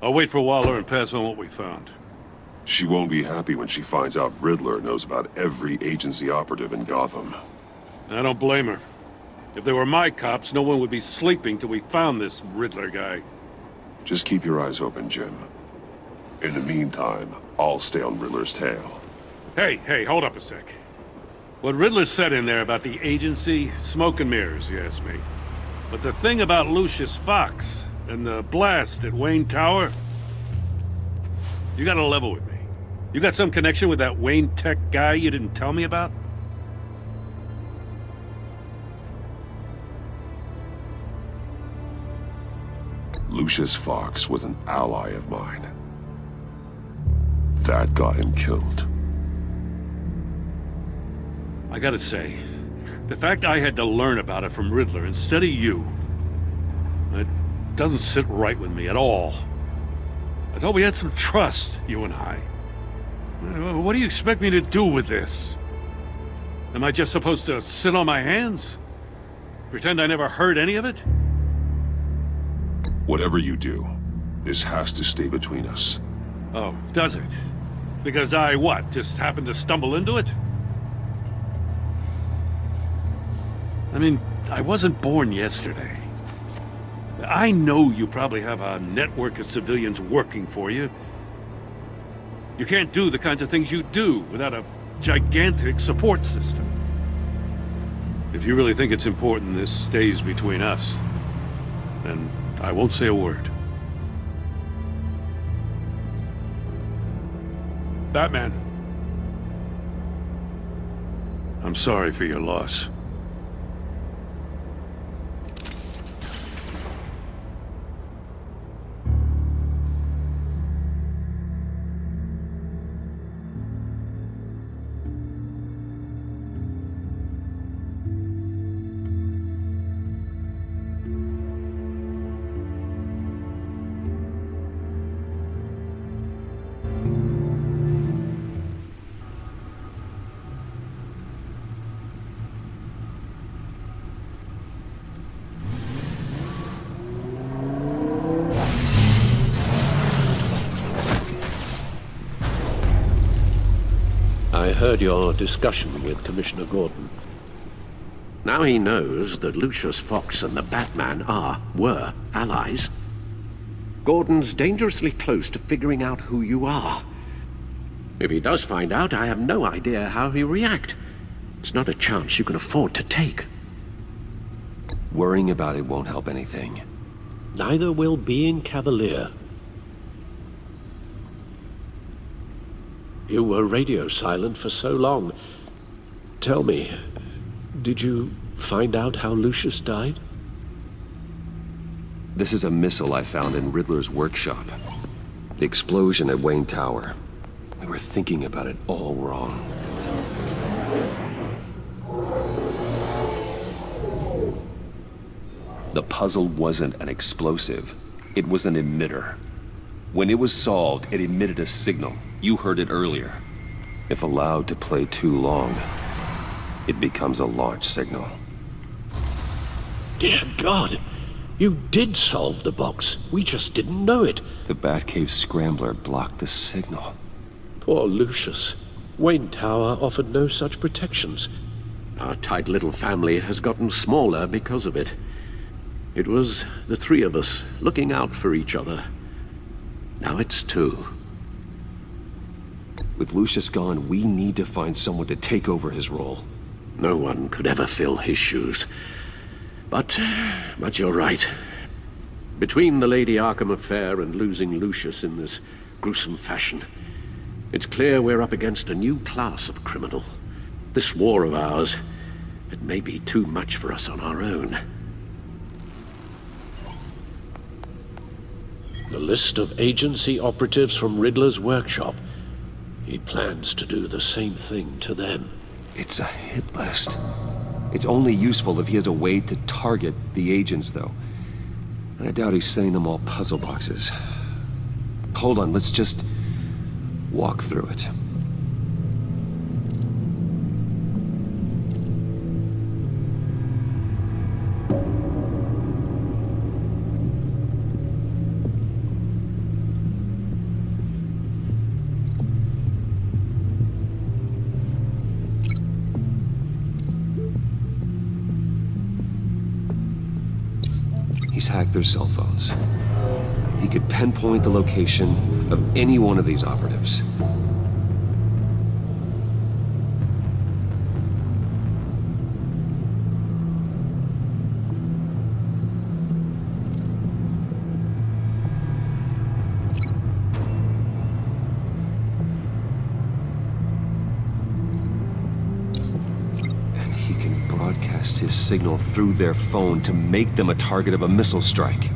I'll wait for Waller and pass on what we found. She won't be happy when she finds out Riddler knows about every agency operative in Gotham. I don't blame her. If they were my cops, no one would be sleeping till we found this Riddler guy. Just keep your eyes open, Jim. In the meantime, I'll stay on Riddler's tail. Hey, hold up a sec. What Riddler said in there about the agency, smoke and mirrors, you ask me. But the thing about Lucius Fox and the blast at Wayne Tower, you gotta level with me. You got some connection with that Wayne Tech guy you didn't tell me about? Lucius Fox was an ally of mine. That got him killed. I gotta say, the fact I had to learn about it from Riddler instead of you, it doesn't sit right with me at all. I thought we had some trust, you and I. What do you expect me to do with this? Am I just supposed to sit on my hands? Pretend I never heard any of it? Whatever you do, this has to stay between us. Oh, does it? Because I, what, just happened to stumble into it? I mean, I wasn't born yesterday. I know you probably have a network of civilians working for you. You can't do the kinds of things you do without a gigantic support system. If you really think it's important this stays between us, then I won't say a word. Batman. I'm sorry for your loss. I heard your discussion with Commissioner Gordon. Now he knows that Lucius Fox and the Batman were allies. Gordon's dangerously close to figuring out who you are. If he does find out, I have no idea how he'll react. It's not a chance you can afford to take. Worrying about it won't help anything. Neither will being cavalier. You were radio silent for so long. Tell me, did you find out how Lucius died? This is a missile I found in Riddler's workshop. The explosion at Wayne Tower. We were thinking about it all wrong. The puzzle wasn't an explosive. It was an emitter. When it was solved, it emitted a signal. You heard it earlier. If allowed to play too long, it becomes a launch signal. Dear God! You did solve the box. We just didn't know it. The Batcave scrambler blocked the signal. Poor Lucius. Wayne Tower offered no such protections. Our tight little family has gotten smaller because of it. It was the three of us looking out for each other. Now it's two. With Lucius gone, we need to find someone to take over his role. No one could ever fill his shoes. But you're right. Between the Lady Arkham affair and losing Lucius in this gruesome fashion, it's clear we're up against a new class of criminal. This war of ours, it may be too much for us on our own. The list of agency operatives from Riddler's workshop. He plans to do the same thing to them. It's a hit list. It's only useful if he has a way to target the agents, though. And I doubt he's sending them all puzzle boxes. Hold on, let's just walk through it. He's hacked their cell phones. He could pinpoint the location of any one of these operatives. And he can broadcast his signal through their phone to make them a target of a missile strike.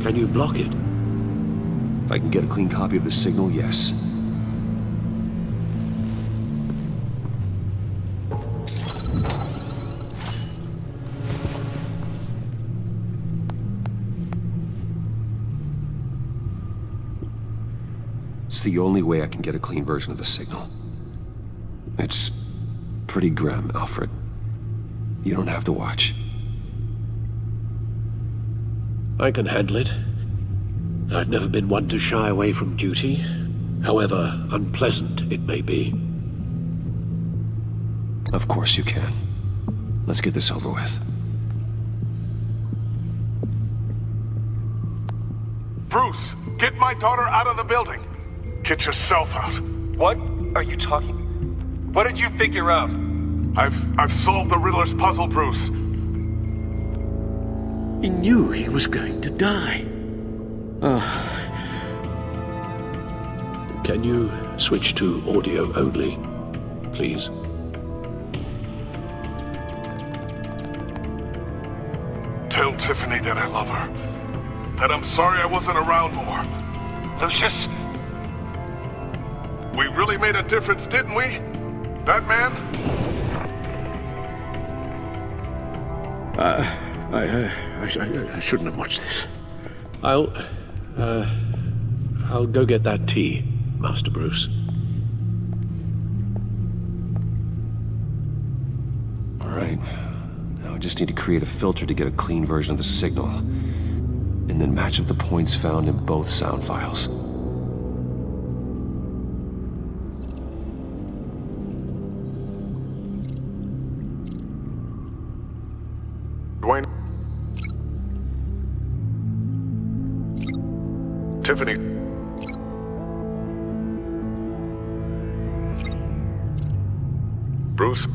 Can you block it? If I can get a clean copy of the signal, yes. It's the only way I can get a clean version of the signal. It's pretty grim, Alfred. You don't have to watch. I can handle it. I've never been one to shy away from duty, however unpleasant it may be. Of course you can. Let's get this over with. Bruce, get my daughter out of the building. Get yourself out. What are you talking? What did you figure out? I've solved the Riddler's puzzle, Bruce. He knew he was going to die. Can you switch to audio only, please? Tell Tiffany that I love her. That I'm sorry I wasn't around more. Lucius? We really made a difference, didn't we? Batman? I shouldn't have watched this. I'll go get that tea, Master Bruce. All right. Now I just need to create a filter to get a clean version of the signal. And then match up the points found in both sound files. Dwayne? Tiffany? Bruce?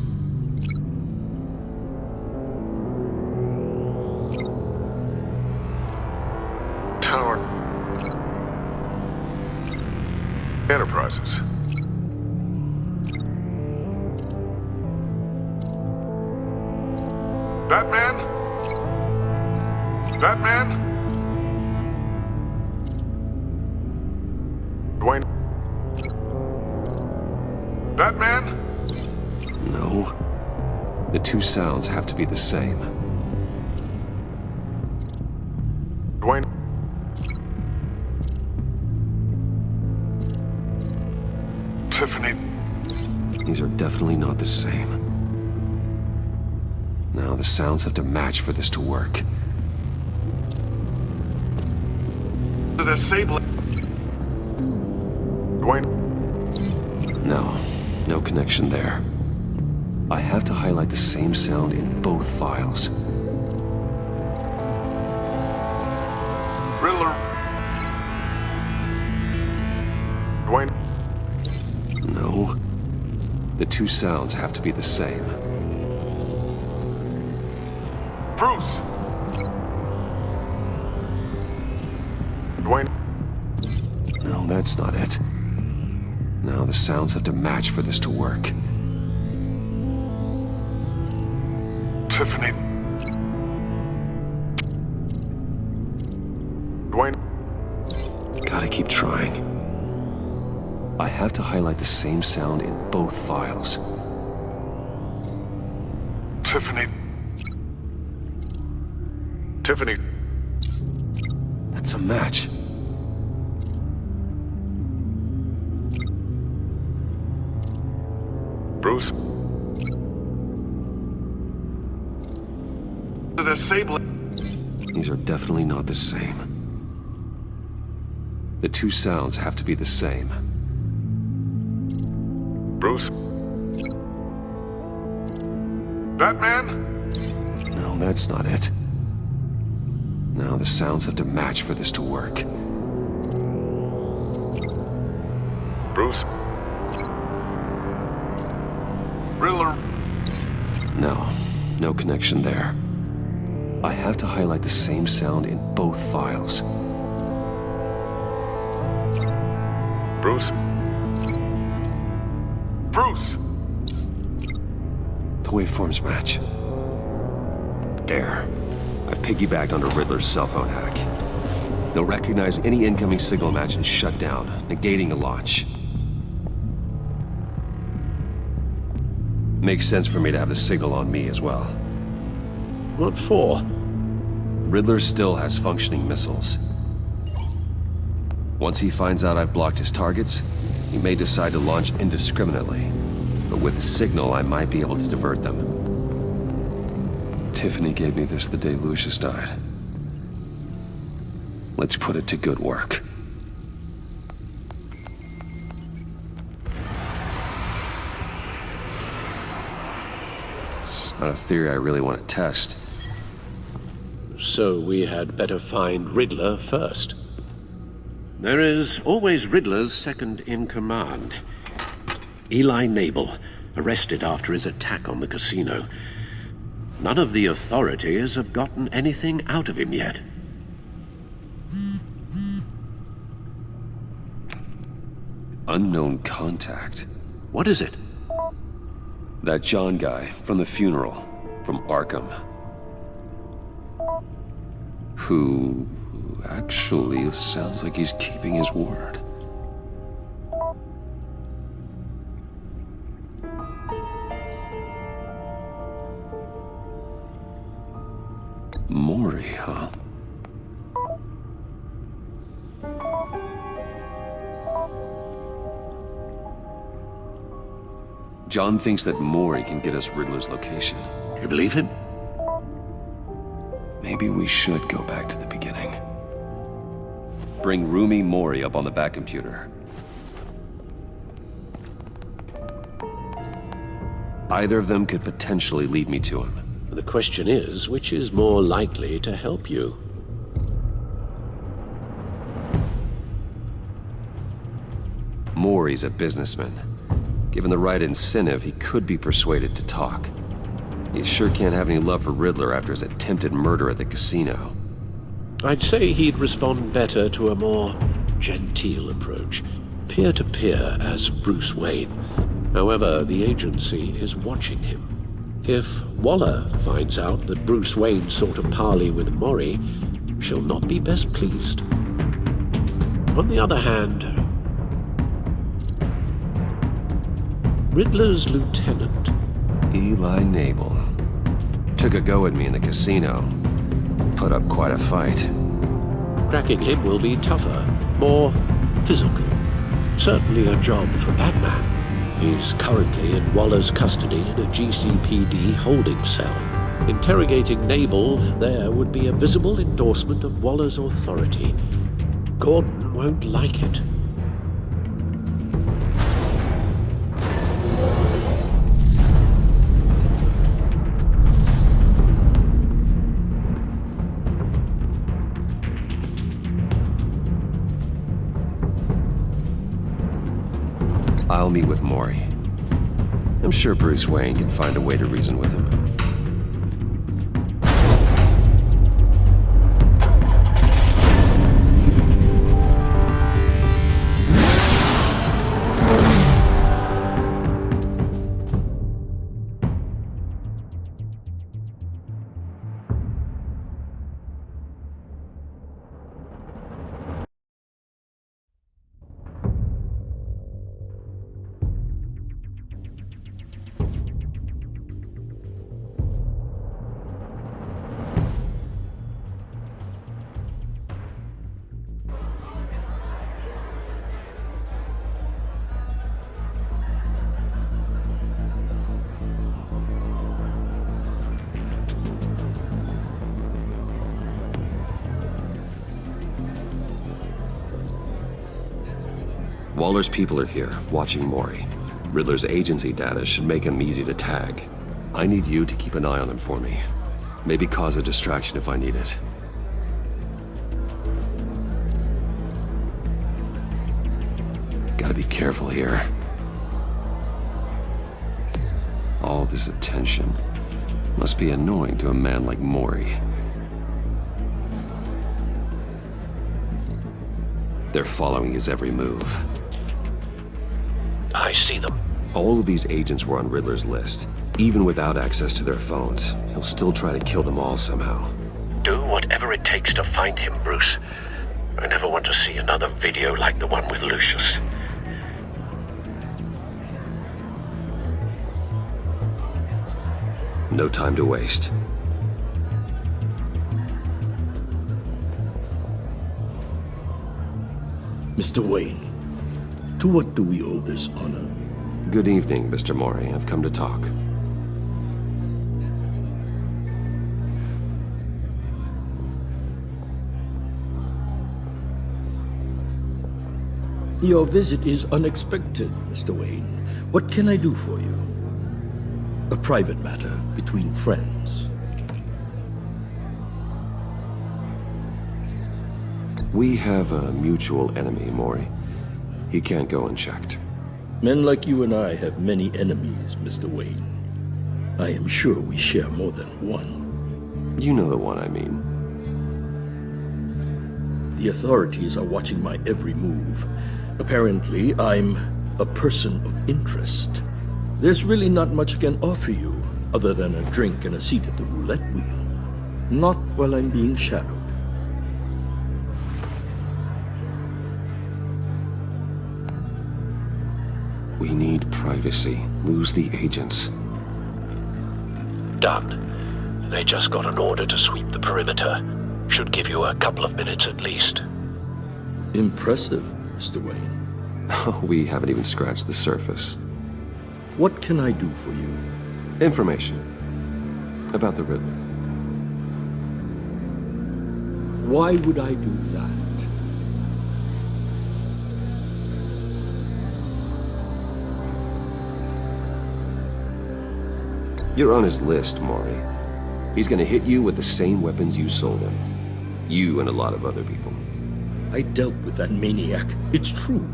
Tower Enterprises. Batman? Batman? Dwayne? Batman? No. The two sounds have to be the same. Dwayne? Tiffany? These are definitely not the same. Now the sounds have to match for this to work. The same. Dwayne? No. No connection there. I have to highlight the same sound in both files. Riddler? Dwayne? No. The two sounds have to be the same. Bruce? Dwayne? No, that's not it. Now the sounds have to match for this to work. Tiffany? Dwayne? Gotta keep trying. I have to highlight the same sound in both files. Tiffany? Tiffany? That's a match. Bruce? The same. These are definitely not the same. The two sounds have to be the same. Bruce? Batman? No, that's not it. Now the sounds have to match for this to work. Bruce? Riddler? No connection there. I have to highlight the same sound in both files. Bruce? Bruce! The waveforms match. There. I've piggybacked onto Riddler's cell phone hack. They'll recognize any incoming signal match and shut down, negating a launch. Makes sense for me to have the signal on me as well. What for? Riddler still has functioning missiles. Once he finds out I've blocked his targets, he may decide to launch indiscriminately. But with the signal, I might be able to divert them. Tiffany gave me this the day Lucius died. Let's put it to good work. It's not a theory I really want to test. So we had better find Riddler first. There is always Riddler's second in command. Eli Nabel, arrested after his attack on the casino. None of the authorities have gotten anything out of him yet. Unknown contact. What is it? That John guy from the funeral, from Arkham. Who actually sounds like he's keeping his word. Mori, huh? John thinks that Mori can get us Riddler's location. You believe him? Maybe we should go back to the beginning. Bring Rumi Mori up on the back computer. Either of them could potentially lead me to him. The question is, which is more likely to help you? Mori's a businessman. Given the right incentive, he could be persuaded to talk. He sure can't have any love for Riddler after his attempted murder at the casino. I'd say he'd respond better to a more genteel approach. Peer-to-peer as Bruce Wayne. However, the agency is watching him. If Waller finds out that Bruce Wayne sought a parley with Mori, she'll not be best pleased. On the other hand, Riddler's lieutenant, Eli Nabel. Took a go at me in the casino. Put up quite a fight. cracking him will be tougher, more physical. Certainly a job for Batman. He's currently in Waller's custody in a GCPD holding cell. Interrogating Nabel there would be a visible endorsement of Waller's authority. Gordon won't like it. I'll meet with Mori. I'm sure Bruce Wayne can find a way to reason with him. Waller's people are here, watching Mori. Riddler's agency data should make him easy to tag. I need you to keep an eye on him for me. Maybe cause a distraction if I need it. Gotta be careful here. All this attention must be annoying to a man like Mori. They're following his every move. I see them. All of these agents were on Riddler's list. Even without access to their phones, he'll still try to kill them all somehow. Do whatever it takes to find him, Bruce. I never want to see another video like the one with Lucius. No time to waste. Mr. Wayne, to what do we owe this honor? Good evening, Mr. Mori. I've come to talk. Your visit is unexpected, Mr. Wayne. What can I do for you? A private matter between friends. We have a mutual enemy, Mori. He can't go unchecked. Men like you and I have many enemies, Mr. Wayne. I am sure we share more than one. You know the one I mean. The authorities are watching my every move. Apparently, I'm a person of interest. There's really not much I can offer you, other than a drink and a seat at the roulette wheel. Not while I'm being shadowed. We need privacy. Lose the agents. Done. They just got an order to sweep the perimeter. Should give you a couple of minutes at least. Impressive, Mr. Wayne. We haven't even scratched the surface. What can I do for you? Information. About the Riddler. Why would I do that? You're on his list, Mori. He's gonna hit you with the same weapons you sold him. You and a lot of other people. I dealt with that maniac, it's true.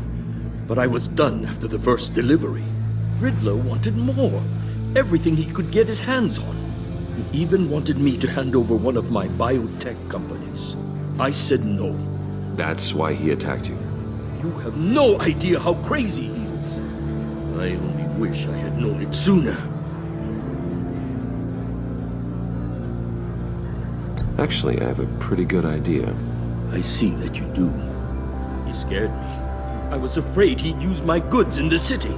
But I was done after the first delivery. Riddler wanted more. Everything he could get his hands on. He even wanted me to hand over one of my biotech companies. I said no. That's why he attacked you. You have no idea how crazy he is. I only wish I had known it sooner. Actually, I have a pretty good idea. I see that you do. He scared me. I was afraid he'd use my goods in the city.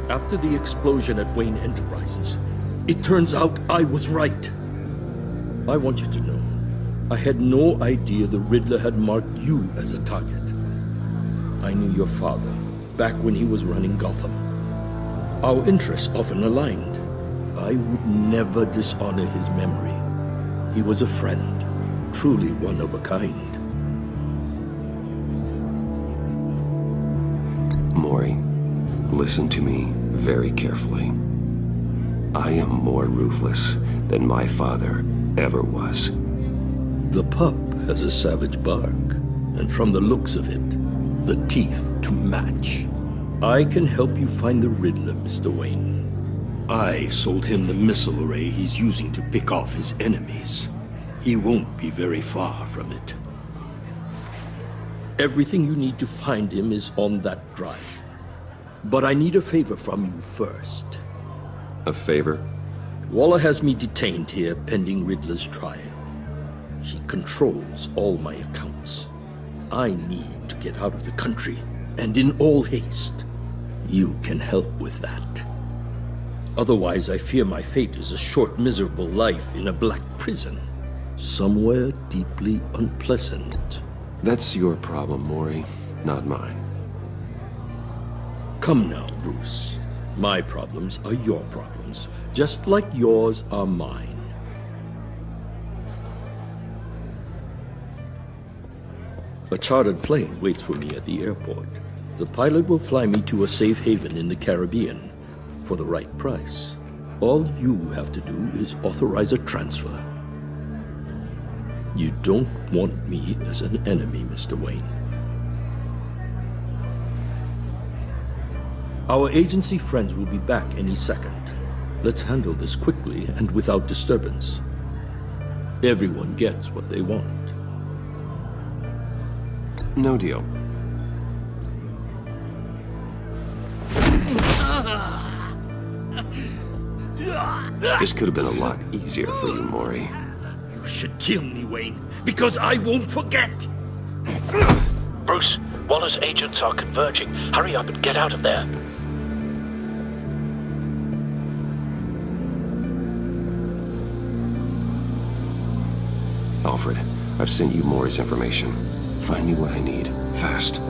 After the explosion at Wayne Enterprises, it turns out I was right. I want you to know, I had no idea the Riddler had marked you as a target. I knew your father back when he was running Gotham. Our interests often aligned. I would never dishonor his memory. He was a friend, truly one of a kind. Mori, listen to me very carefully. I am more ruthless than my father ever was. The pup has a savage bark, and from the looks of it, the teeth to match. I can help you find the Riddler, Mr. Wayne. I sold him the missile array he's using to pick off his enemies. He won't be very far from it. Everything you need to find him is on that drive. But I need a favor from you first. A favor? Waller has me detained here pending Riddler's trial. He controls all my accounts. I need to get out of the country, and in all haste. You can help with that. Otherwise, I fear my fate is a short, miserable life in a black prison. Somewhere deeply unpleasant. That's your problem, Mori, not mine. Come now, Bruce. My problems are your problems, just like yours are mine. A chartered plane waits for me at the airport. The pilot will fly me to a safe haven in the Caribbean for the right price. All you have to do is authorize a transfer. You don't want me as an enemy, Mr. Wayne. Our agency friends will be back any second. Let's handle this quickly and without disturbance. Everyone gets what they want. No deal. This could have been a lot easier for you, Maury. You should kill me, Wayne, because I won't forget! Bruce, Waller's agents are converging. Hurry up and get out of there. Alfred, I've sent you Maury's information. Find me what I need, fast.